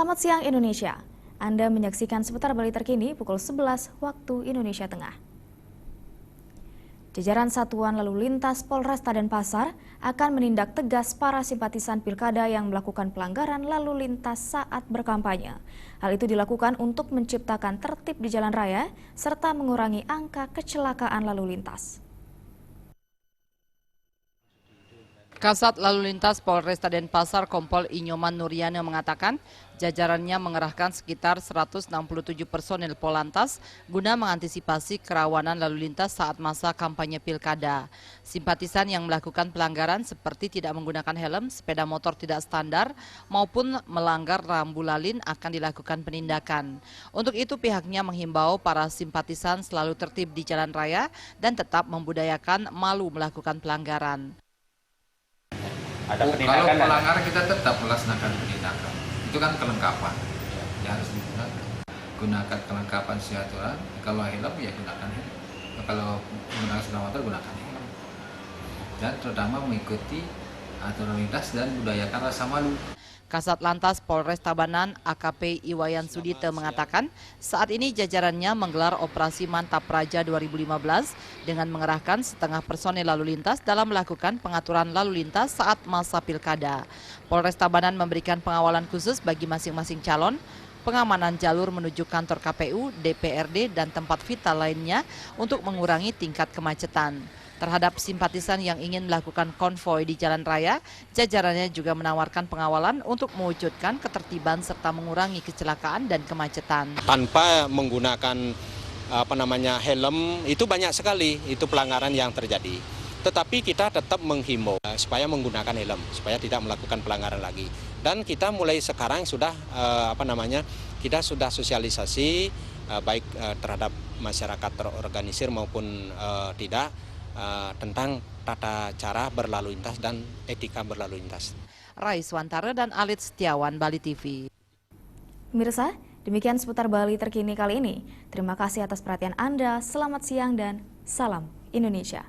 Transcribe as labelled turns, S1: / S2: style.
S1: Selamat siang Indonesia. Anda menyaksikan seputar Bali terkini pukul 11 waktu Indonesia Tengah. Jajaran Satuan Lalu Lintas Polresta Denpasar akan menindak tegas para simpatisan pilkada yang melakukan pelanggaran lalu lintas saat berkampanye. Hal itu dilakukan untuk menciptakan tertib di jalan raya serta mengurangi angka kecelakaan lalu lintas.
S2: Kasat Lalu Lintas Polresta Denpasar Kompol Inyoman Nuryana mengatakan jajarannya mengerahkan sekitar 167 personil Polantas guna mengantisipasi kerawanan lalu lintas saat masa kampanye pilkada. Simpatisan yang melakukan pelanggaran seperti tidak menggunakan helm, sepeda motor tidak standar, maupun melanggar rambu lalin akan dilakukan penindakan. Untuk itu pihaknya menghimbau para simpatisan selalu tertib di jalan raya dan tetap membudayakan malu melakukan pelanggaran.
S3: Kalau pelanggaran kita tetap melaksanakan penindakan. Itu kan kelengkapan yang harus digunakan. Gunakan kelengkapan sesuai. Kalau helm ya gunakan helm. Kalau menggunakan sepeda motor gunakan helm. Dan terutama mengikuti aturan lintas dan budayakan rasa malu.
S2: Kasat Lantas Polres Tabanan AKP Iwayan Sudite mengatakan saat ini jajarannya menggelar operasi Mantap Raja 2015 dengan mengerahkan setengah personel lalu lintas dalam melakukan pengaturan lalu lintas saat masa pilkada. Polres Tabanan memberikan pengawalan khusus bagi masing-masing calon, pengamanan jalur menuju kantor KPU, DPRD, dan tempat vital lainnya untuk mengurangi tingkat kemacetan. Terhadap simpatisan yang ingin melakukan konvoi di jalan raya, jajarannya juga menawarkan pengawalan untuk mewujudkan ketertiban serta mengurangi kecelakaan dan kemacetan.
S4: Tanpa menggunakan helm itu banyak sekali itu pelanggaran yang terjadi. Tetapi kita tetap menghimbau supaya menggunakan helm, supaya tidak melakukan pelanggaran lagi. Dan kita mulai sekarang sudah kita sudah sosialisasi baik terhadap masyarakat terorganisir maupun tidak. Tentang tata cara berlalu lintas dan etika berlalu lintas.
S2: Rais Wantara dan Alit Setiawan, Bali TV.
S1: Pemirsa, demikian seputar Bali terkini kali ini. Terima kasih atas perhatian Anda, selamat siang dan salam Indonesia.